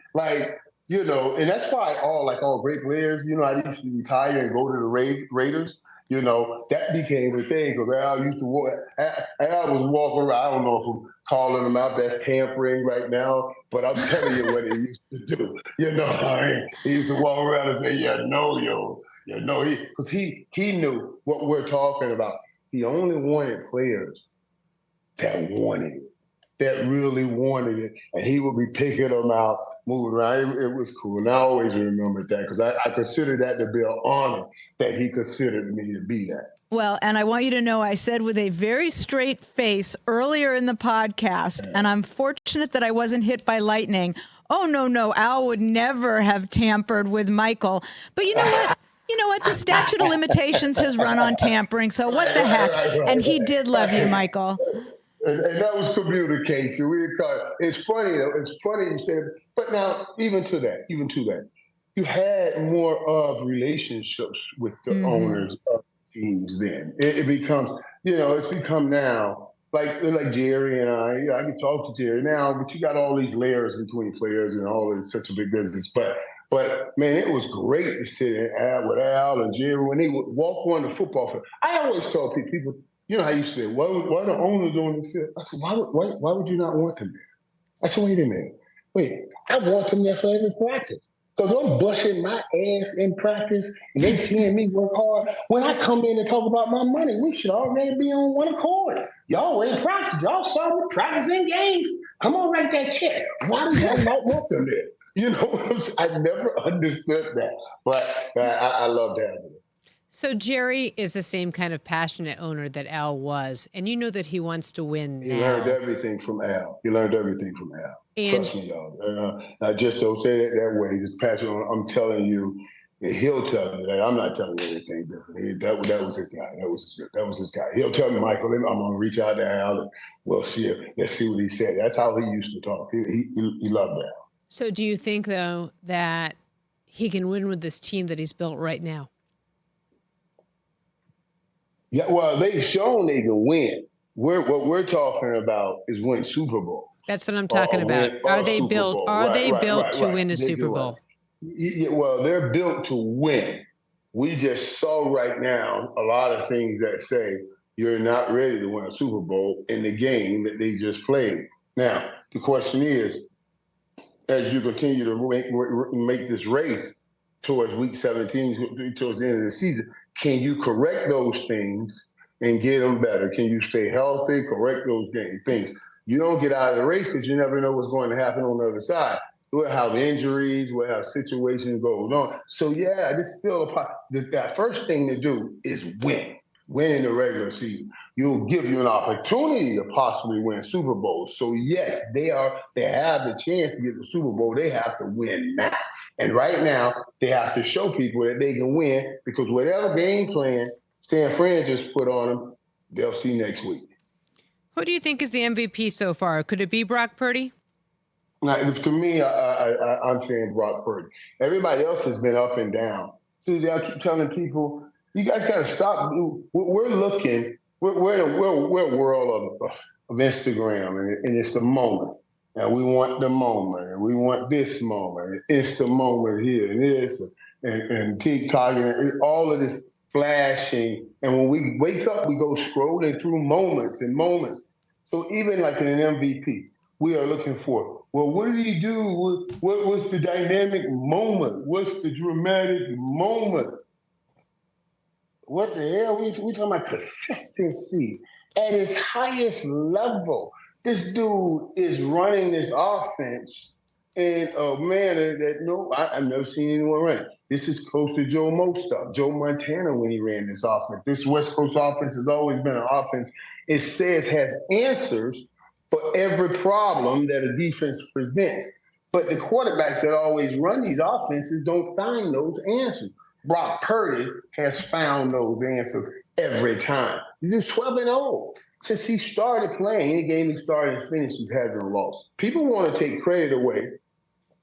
and that's why all great players, I used to retire and go to the Raiders. That became a thing because Al used to walk. Al was walking around. I don't know if I'm calling him out. That's tampering right now, but I'm telling you what he used to do. He used to walk around and say, because he knew what we're talking about. He only wanted players that wanted it, that really wanted it, and he would be picking them out, moving around. It was cool, and I always remembered that because I consider that to be an honor that he considered me to be that. Well, and I want you to know I said with a very straight face earlier in the podcast, and I'm fortunate that I wasn't hit by lightning. Oh, no, Al would never have tampered with Michael. But you know what? The statute of limitations has run on tampering, so what the heck? And he did love you, Michael. And that was communication. It's funny, though. It's funny you said, but now, even to that, you had more of relationships with the owners of teams then. It becomes, it's become now, like Jerry and I can talk to Jerry now, but you got all these layers between players and all of such a big business. But man, it was great to sit with Al and Jerry when they would walk on the football field. I always tell people, how you said, why the owners on the field? I said, why would you not want them there? I said, wait a minute. I want them there for every practice. Because I'm busting my ass in practice and they seeing me work hard. When I come in and talk about my money, we should already be on one accord. Y'all in practice. Y'all saw me practicing games. I'm going to write that check. Why do y'all not want them there? I never understood that. But I love that. So Jerry is the same kind of passionate owner that Al was, and you know that he wants to win now. He learned everything from Al. Trust me, y'all. I just don't say it that way. Just passionate. I'm telling you, he'll tell you that. I'm not telling you anything different. That was his guy. That was his guy. He'll tell me, Michael, I'm going to reach out to Al, and we'll see. Let's see what he said. That's how he used to talk. He loved Al. So do you think, though, that he can win with this team that he's built right now? Yeah, well, they've shown they can win. What we're talking about is win Super Bowl. That's what I'm talking about. Are they built? Are they built to win a Super Bowl? Yeah, well, they're built to win. We just saw right now a lot of things that say you're not ready to win a Super Bowl in the game that they just played. Now, the question is, as you continue to make this race towards Week 17, towards the end of the season, can you correct those things and get them better? Can you stay healthy, correct those things? You don't get out of the race because you never know what's going to happen on the other side. We'll have injuries, we'll have situations going on. So, yeah, this is still a part. That first thing to do is win in the regular season. You'll give you an opportunity to possibly win Super Bowls. So, yes, they have the chance to get the Super Bowl. They have to win now. And right now, they have to show people that they can win because whatever game plan San Fran just put on them, they'll see next week. Who do you think is the MVP so far? Could it be Brock Purdy? Now, to me, I'm saying Brock Purdy. Everybody else has been up and down. Suzy, I keep telling people, you guys got to stop. We're looking. We're in a world of Instagram, and it's a moment. And we want the moment, and we want this moment. It's the moment here, and this, and TikTok, and all of this flashing. And when we wake up, we go scrolling through moments and moments. So even like in an MVP, we are looking for, well, what did he do? What was the dynamic moment? What's the dramatic moment? What the hell? We talking about consistency at its highest level. This dude is running this offense in a manner that I've never seen anyone run. This is close to Joe Montana when he ran this offense. This West Coast offense has always been an offense, it says, has answers for every problem that a defense presents. But the quarterbacks that always run these offenses don't find those answers. Brock Purdy has found those answers every time. He's 12-0. Since he started playing, any game he started and finished, he hasn't lost. People want to take credit away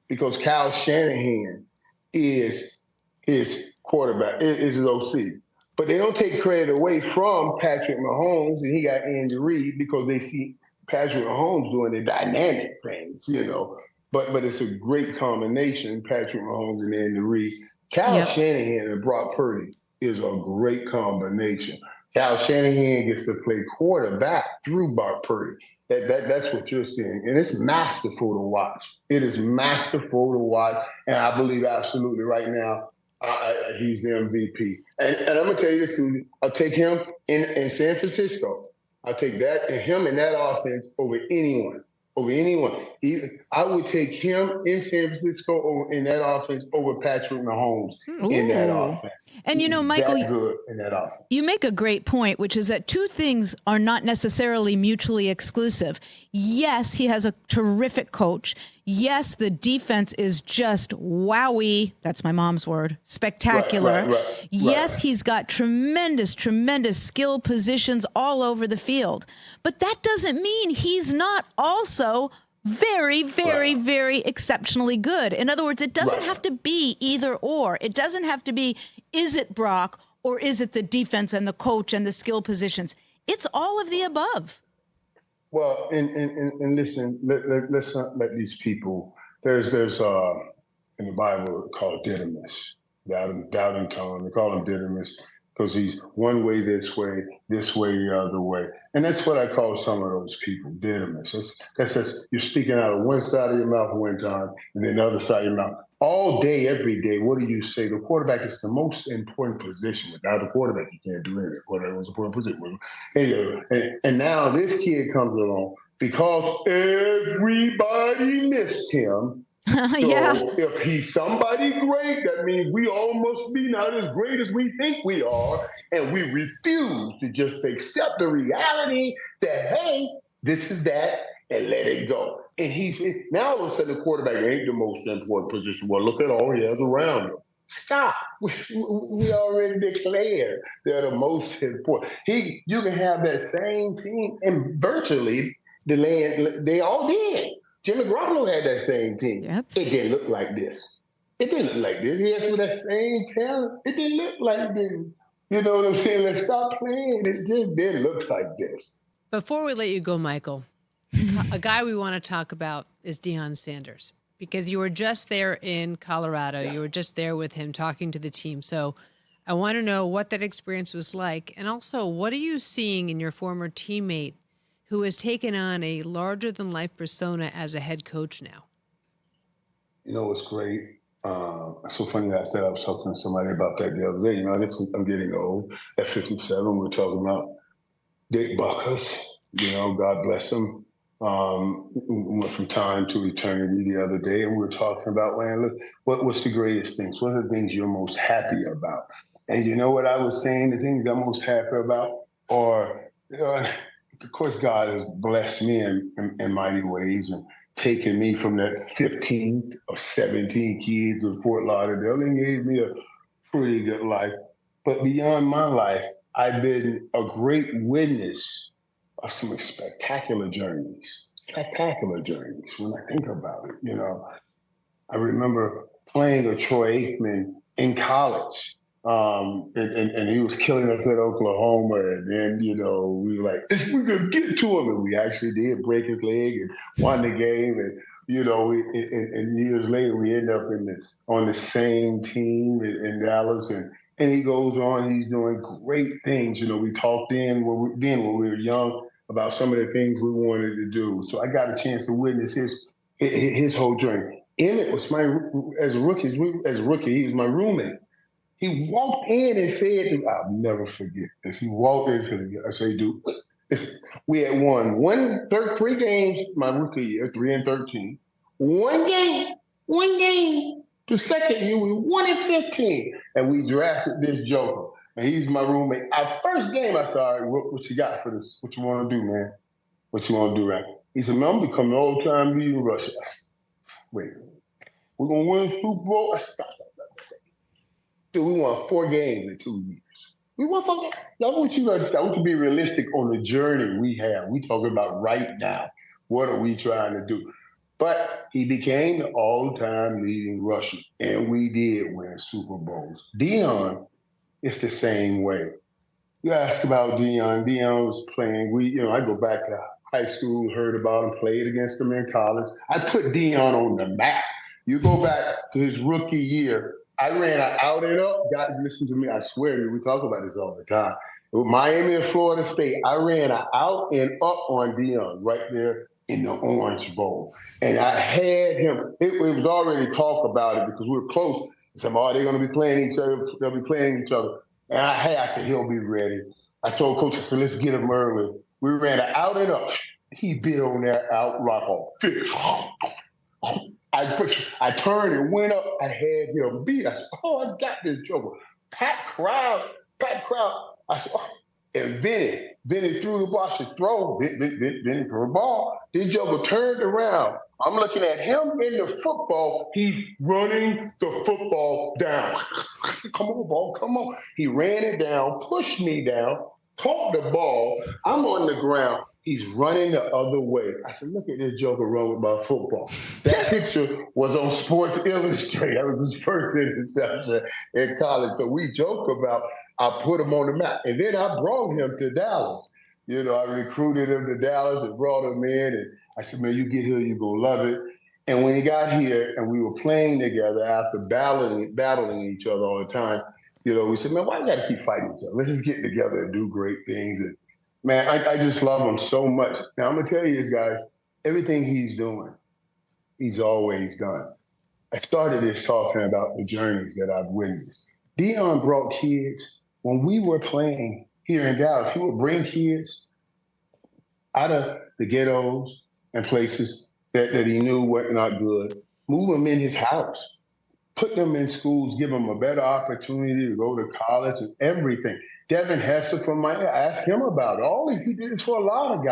because Kyle Shanahan is his quarterback, is his OC. But they don't take credit away from Patrick Mahomes, and he got Andy Reid because they see Patrick Mahomes doing the dynamic things, But it's a great combination, Patrick Mahomes and Andy Reid. Kyle Shanahan and Brock Purdy is a great combination. Kyle Shanahan gets to play quarterback through Brock Purdy. That's what you're seeing. And it's masterful to watch. It is masterful to watch. And I believe absolutely right now, he's the MVP. And I'm going to tell you this, I'll take him in San Francisco. I'll take that and him in that offense over anyone. I would take him in San Francisco in that offense over Patrick Mahomes in that offense. And Michael, that good in that offense. You make a great point, which is that two things are not necessarily mutually exclusive. Yes, he has a terrific coach. Yes, the defense is just wowie. That's my mom's word. Spectacular. Right. Yes, he's got tremendous skill positions all over the field. But that doesn't mean he's not also very, very, very exceptionally good. In other words, it doesn't have to be either or. It doesn't have to be, is it Brock or is it the defense and the coach and the skill positions? It's all of the above. Well, and listen, let's not let these people. There's in the Bible called Didymus, doubting Tom. They call him Didymus because he's one way this way the other way, and that's what I call some of those people, Didymus. That's just you're speaking out of one side of your mouth one time, and then the other side of your mouth all day, every day. What do you say? The quarterback is the most important position. Without the quarterback, you can't do anything. Quarterback was an important position. And now this kid comes along because everybody missed him. So if he's somebody great, that means we all must be not as great as we think we are. And we refuse to just accept the reality that, hey, this is that, and let it go. And he's now all of a sudden the quarterback ain't the most important position. Well, look at all he has around him. Stop. We already declared they're the most important. You can have that same team, and virtually they all did. Jimmy Garoppolo had that same team. Yep. It didn't look like this. He had some of that same talent. It didn't look like this. You know what I'm saying? Let's stop playing. It just didn't look like this. Before we let you go, Michael, a guy we want to talk about is Deion Sanders, because you were just there in Colorado. Yeah. You were just there with him talking to the team. So I want to know what that experience was like. And also, what are you seeing in your former teammate who has taken on a larger-than-life persona as a head coach now? You know what's great? It's so funny that I said I was talking to somebody about that the other day. I guess I'm getting old. At 57, we're talking about Dick Buckers. God bless him. We went from time to eternity the other day, and we were talking about, man, look, what's the greatest things? What are the things you're most happy about? And you know what I was saying? The things I'm most happy about are, of course, God has blessed me in mighty ways and taken me from that 15 or 17 kids of Fort Lauderdale and gave me a pretty good life. But beyond my life, I've been a great witness of some spectacular journeys. Spectacular journeys when I think about it. I remember playing a Troy Aikman in college. And he was killing us at Oklahoma. And then, we were like, we're going to get to him. And we actually did break his leg and won the game. And, and years later, we end up on the same team in Dallas. And he goes on, he's doing great things. We talked when we were young about some of the things we wanted to do. So I got a chance to witness his whole journey. Emmitt was as a rookie, he was my roommate. He walked in and said, I'll never forget this. He walked in and said, I say, dude, we had won 3 games my rookie year, 3-13. One game. The second year, we won in 15. And we drafted this joker. And he's my roommate. Our first game, I said, all right, what you got for this? What you want to do, man? What you want to do, right? He said, man, I'm becoming an old-time leader in Russia. I said, wait, we're going to win a Super Bowl? I said, dude, we won 4 games in 2 years. We won 4 games. I want you to understand. We can be realistic on the journey we have. We talking about right now. What are we trying to do? But he became the all-time leading rusher, and we did win Super Bowls. Deion, it's the same way. You asked about Deion. Deion was playing. I go back to high school, heard about him, played against him in college. I put Deion on the map. You go back to his rookie year, I ran an out and up. Guys, listen to me. I swear, we talk about this all the time. With Miami and Florida State, I ran an out and up on Deion right there in the Orange Bowl. And I had him. It was already talk about it because we were close. I said, they're going to be playing each other. They'll be playing each other. And I said, he'll be ready. I told Coach, I said, let's get him early. We ran an out and up. He bit on that out like a fish. I turned and went up. I had him beat. I said, I got this joker. Packed crowd. I said, and Vinny threw the ball. I said, throw. Vinny threw the ball. This joker turned around. I'm looking at him in the football. He's running the football down. Come on, ball, come on. He ran it down, pushed me down, caught the ball. I'm on the ground. He's running the other way. I said, look at this joker run with my football. That picture was on Sports Illustrated. That was his first interception in college. So we joke about, I put him on the map. And then I brought him to Dallas. I recruited him to Dallas and brought him in. And I said, man, you get here, you're going to love it. And when he got here and we were playing together after battling each other all the time, we said, man, why you got to keep fighting each other? Let's just get together and do great things. And man, I just love him so much. Now, I'm going to tell you this, guys, everything he's doing, he's always done. I started this talking about the journeys that I've witnessed. Deion brought kids, when we were playing here in Dallas, he would bring kids out of the ghettos and places that he knew were not good, move them in his house, put them in schools, give them a better opportunity to go to college and everything. Devin Hester from Miami, I asked him about it. All he did is for a lot of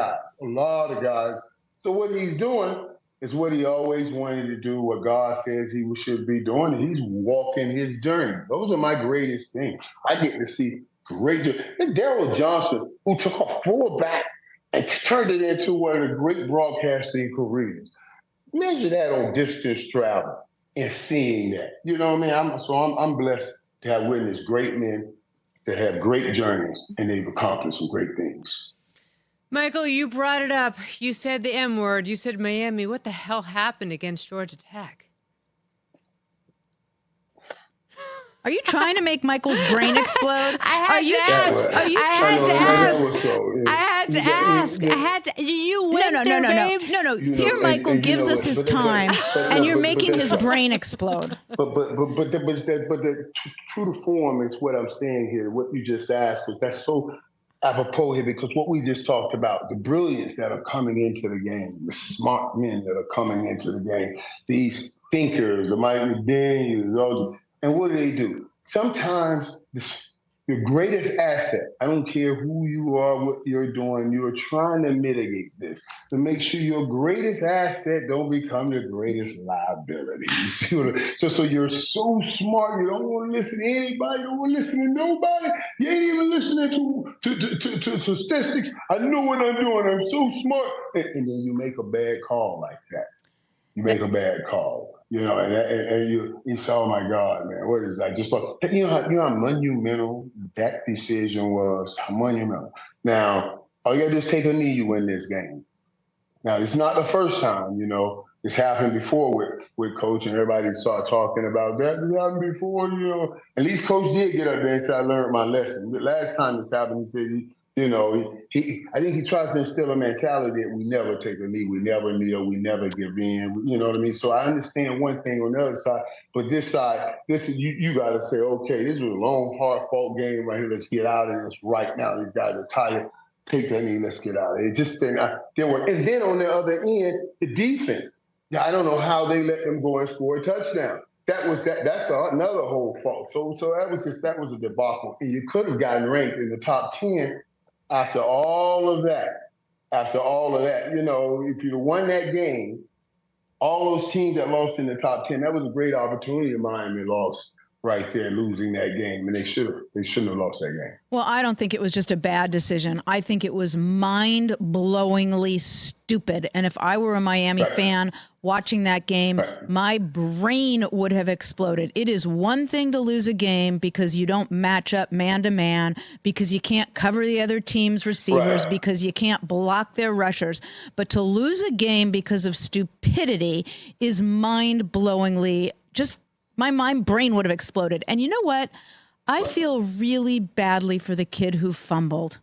guys. So what he's doing is what he always wanted to do, what God says he should be doing. And he's walking his journey. Those are my greatest things. I get to see great. And Daryl Johnson, who took a fullback and turned it into one of the great broadcasting careers. Measure that on distance travel and seeing that. You know what I mean? I'm blessed to have witnessed great men that have great journeys and they've accomplished some great things. Michael, you brought it up. You said the M word. You said Miami. What the hell happened against Georgia Tech? Are you trying to make Michael's brain explode? I had to ask. You went No. Here, Michael gives us his time, and you're making his brain explode. But the true to form is what I'm saying here. What you just asked, but that's so apropos here because what we just talked about, the brilliance that are coming into the game, the smart men that are coming into the game, these thinkers, the Mike McDaniels, and what do? Sometimes Your greatest asset, I don't care who you are, what you're doing, you're trying to mitigate this to make sure your greatest asset don't become your greatest liability. You see what so you're so smart, you don't want to listen to anybody, you don't want to listen to nobody. You ain't even listening to statistics. I know what I'm doing. I'm so smart. And then you make a bad call like that. You make a bad call. And you say, oh my God, man, what is that? Just like, how monumental that decision was. How monumental. Now, all you got to do is take a knee, you win this game. Now, it's not the first time, it's happened before with Coach, and everybody started talking about that. It happened before, At least Coach did get up there and say, I learned my lesson. The last time this happened, he said, I think he tries to instill a mentality that we never take a knee, we never kneel, we never give in. You know what I mean? So I understand one thing on the other side, but this side, you got to say, okay, this was a long, hard-fought game right here. Let's get out of this right now. These guys are tired. Take that knee. Let's get out of it. Just didn't work. And then on the other end, the defense. I don't know how they let them go and score a touchdown. That's another whole fault. So that was a debacle. And you could have gotten ranked in the top 10 after all of that. If you'd have won that game, all those teams that lost in the top 10, that was a great opportunity of mine. They lost right there, losing that game, and they shouldn't have lost that game. Well, I don't think it was just a bad decision. I think it was mind-blowingly stupid. And if I were a Miami fan watching that game, my brain would have exploded. It is one thing to lose a game because you don't match up man-to-man, because you can't cover the other team's receivers, because you can't block their rushers. But to lose a game because of stupidity is mind-blowingly just... My brain would have exploded. And you know what? I feel really badly for the kid who fumbled.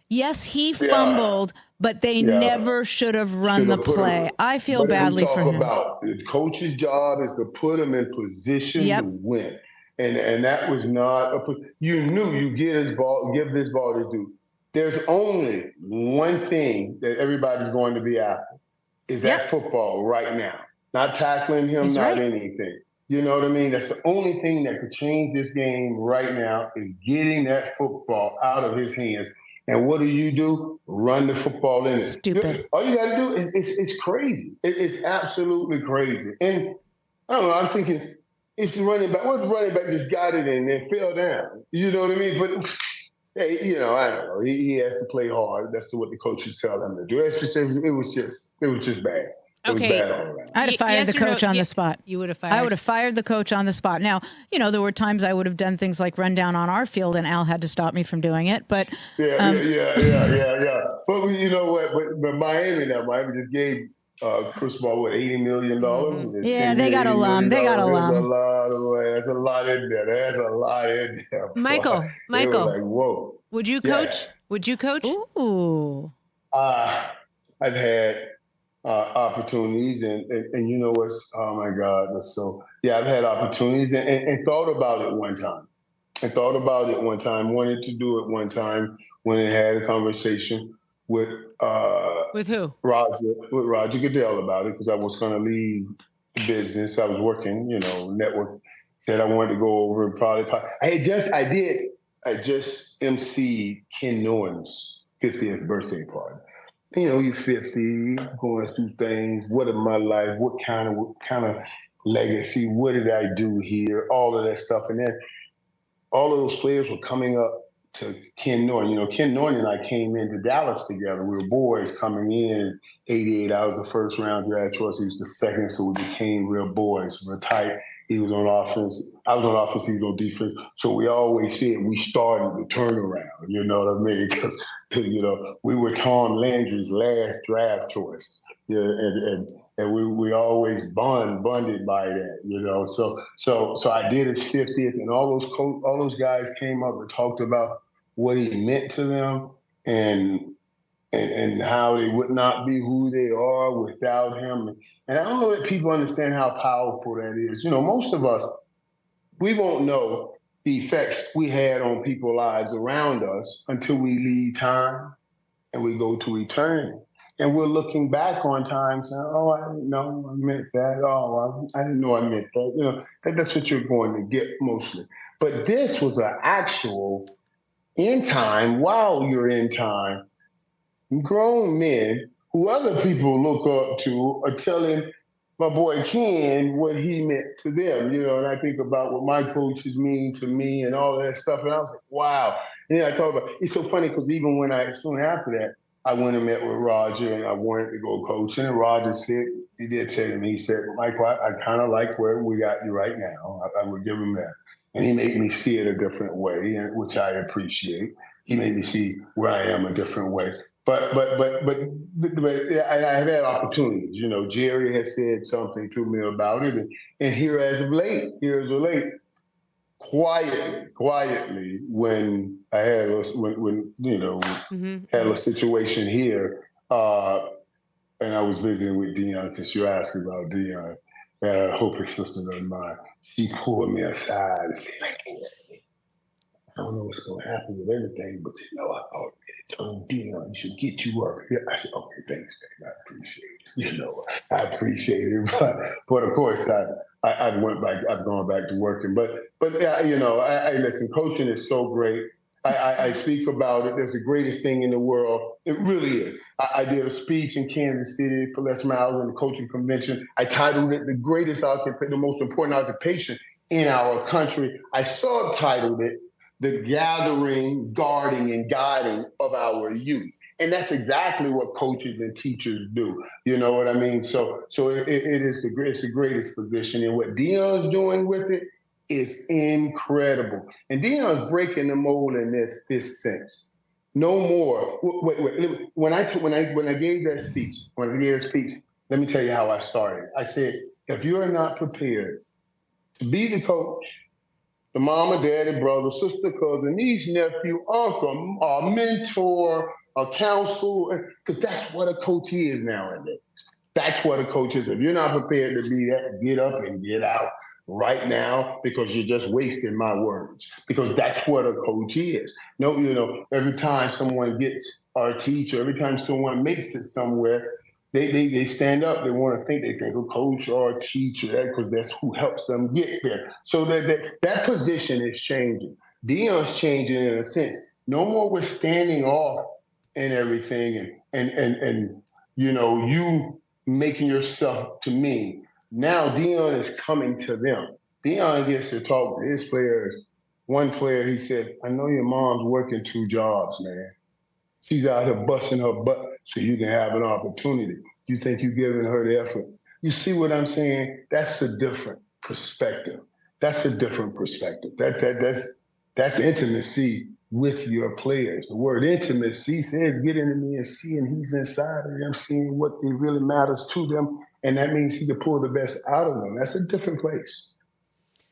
Yes, he fumbled, but they never should have run the play. I feel badly for him. The coach's job is to put him in position to win. And that was not you knew you give this ball to dude. There's only one thing that everybody's going to be after is that football right now. Not tackling him, anything. You know what I mean? That's the only thing that could change this game right now is getting that football out of his hands. And what do? Run the football in it. Stupid. All you got to do is it's crazy. It's absolutely crazy. And I don't know, I'm thinking, if the running back just got it and then fell down? You know what I mean? But, hey, I don't know. He has to play hard. That's what the coaches tell him to do. It was just bad. Okay. I'd have fired the coach on the spot. You would have fired? I would have fired the coach on the spot. Now, there were times I would have done things like run down on our field, and Al had to stop me from doing it. But yeah. But you know what? But Miami just gave Chris Ball $80 million. Mm-hmm. Yeah, they got a lump. They got a lump. There's a lot in there. Michael, like, whoa. Would you coach? Yes. Would you coach? Ooh. I've had opportunities and you know what's, oh my God. I've had opportunities and thought about it one time. Wanted to do it one time when I had a conversation with who? Roger Goodell about it, because I was going to leave the business. I was working, network, said I wanted to go over and probably I just emceed Ken Norton's 50th birthday party. You're 50, going through things. What in my life? What kind of legacy? What did I do here? All of that stuff. And then all of those players were coming up to Ken Norton. Ken Norton and I came into Dallas together. We were boys coming in. 88, I was the first round draft choice. He was the second, so we became real boys. We were tight. He was on offense. I was on offense. He was on defense. So we always said we started the turnaround. You know what I mean? Because we were Tom Landry's last draft choice. Yeah, and we always bonded by that. So I did his 50th, and all those guys came up and talked about what he meant to them and how they would not be who they are without him. And I don't know that people understand how powerful that is. Most of us, we won't know the effects we had on people's lives around us until we leave time and we go to eternity. And we're looking back on time saying, I didn't know I meant that. I didn't know I meant that. That's what you're going to get mostly. But this was an actual in time, while you're in time, grown men who other people look up to are telling my boy Ken what he meant to them, and I think about what my coaches mean to me and all that stuff. And I was like, wow. And then I thought about, it's so funny because even soon after that, I went and met with Roger and I wanted to go coaching. And Roger said, he did say to me, he said, Michael, I kind of like where we got you right now. I would give him that. And he made me see it a different way, which I appreciate. He made me see where I am a different way. But I've had opportunities. Jerry has said something to me about it, and here as of late, quietly, when I had had a situation here, and I was visiting with Deion. Since you asked about Deion, I hope his sister doesn't mind. She pulled me aside and said, I don't know what's going to happen with everything, but I thought told Deion you should get you up. Yeah, I said, okay, thanks, man. I appreciate it. I appreciate it. But of course, I've gone back to working. But I listen. Coaching is so great. I speak about it. It's the greatest thing in the world. It really is. I did a speech in Kansas City for Les Miles in the coaching convention. I titled it "The Greatest Occupation, the Most Important Occupation in Our Country." I subtitled it "The Gathering, Guarding, and Guiding of Our Youth." And that's exactly what coaches and teachers do. You know what I mean? So it is the greatest position. And what Deion's doing with it is incredible. And Deion's breaking the mold in this sense. No more. Wait. When I gave that speech, let me tell you how I started. I said, if you're not prepared to be the coach, the mama, daddy, brother, sister, cousin, niece, nephew, uncle, mentor, a counsel, because that's what a coach is nowadays. That's what a coach is. If you're not prepared to be that, get up and get out right now, because you're just wasting my words, because that's what a coach is. No, every time someone gets our teacher, every time someone makes it somewhere, they stand up. They want to think they can go coach or teacher, because that's who helps them get there. So that position is changing. Deion's changing in a sense. No more we're standing off and everything, and you making yourself to me. Now Deion is coming to them. Deion gets to talk to his players. One player, he said, I know your mom's working 2 jobs, man. She's out here busting her butt so you can have an opportunity. You think you're giving her the effort. You see what I'm saying? That's a different perspective. That's intimacy with your players. The word intimacy says get into me and see, and he's inside of them, seeing what really matters to them. And that means he can pull the best out of them. That's a different place.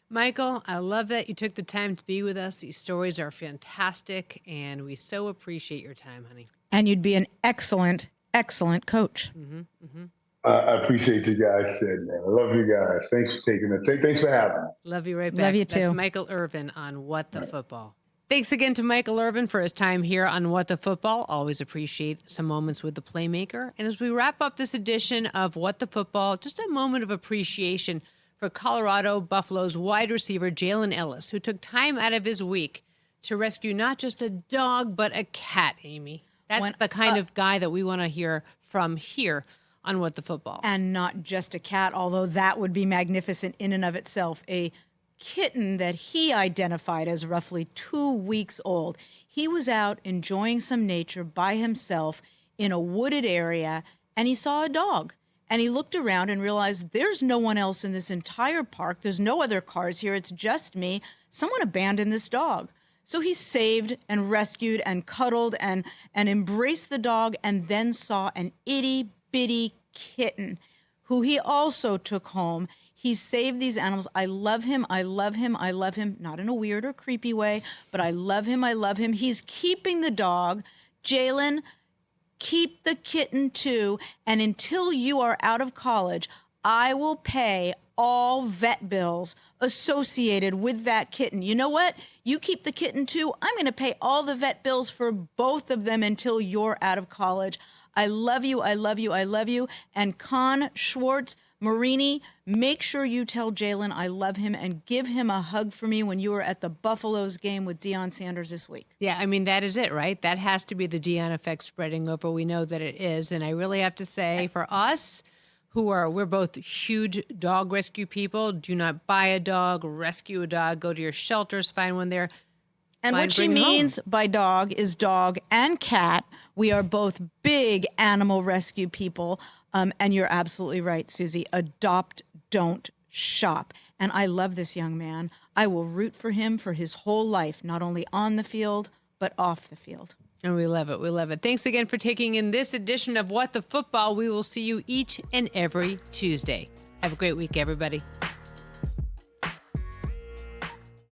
Michael, I love that you took the time to be with us. These stories are fantastic, and we so appreciate your time, honey. And you'd be an excellent, excellent coach. Mm-hmm, mm-hmm. I appreciate you guys saying that. I love you guys. Thanks for taking it. Thanks for having me. Love you right back. Love you too. That's Michael Irvin on What the Football. Thanks again to Michael Irvin for his time here on What the Football. Always appreciate some moments with the playmaker. And as we wrap up this edition of What the Football, just a moment of appreciation for Colorado Buffalo's wide receiver Jalen Ellis, who took time out of his week to rescue not just a dog, but a cat, Amy. That's the kind of guy that we want to hear from here on What the Football. And not just a cat, although that would be magnificent in and of itself. A kitten that he identified as roughly 2 weeks old. He was out enjoying some nature by himself in a wooded area, and he saw a dog. And he looked around and realized there's no one else in this entire park. There's no other cars here. It's just me. Someone abandoned this dog. So he saved and rescued and cuddled and embraced the dog, and then saw an itty-bitty kitten who he also took home. He saved these animals. I love him. I love him. I love him. Not in a weird or creepy way, but I love him. I love him. He's keeping the dog. Jalen, keep the kitten too. And until you are out of college, I will pay all vet bills associated with that kitten. You know what? You keep the kitten too. I'm going to pay all the vet bills for both of them until you're out of college. I love you. I love you. I love you. And Con Schwartz, Marini, make sure you tell Jalen I love him and give him a hug for me when you were at the Buffaloes game with Deion Sanders this week. Yeah, I mean, that is it, right? That has to be the Deion effect spreading over. We know that it is. And I really have to say, for us, we're both huge dog rescue people, do not buy a dog, rescue a dog, go to your shelters, find one there. And what she means by dog is dog and cat. We are both big animal rescue people. And you're absolutely right, Suzy. Adopt, don't shop. And I love this young man. I will root for him for his whole life, not only on the field, but off the field. And we love it. We love it. Thanks again for taking in this edition of What the Football. We will see you each and every Tuesday. Have a great week, everybody.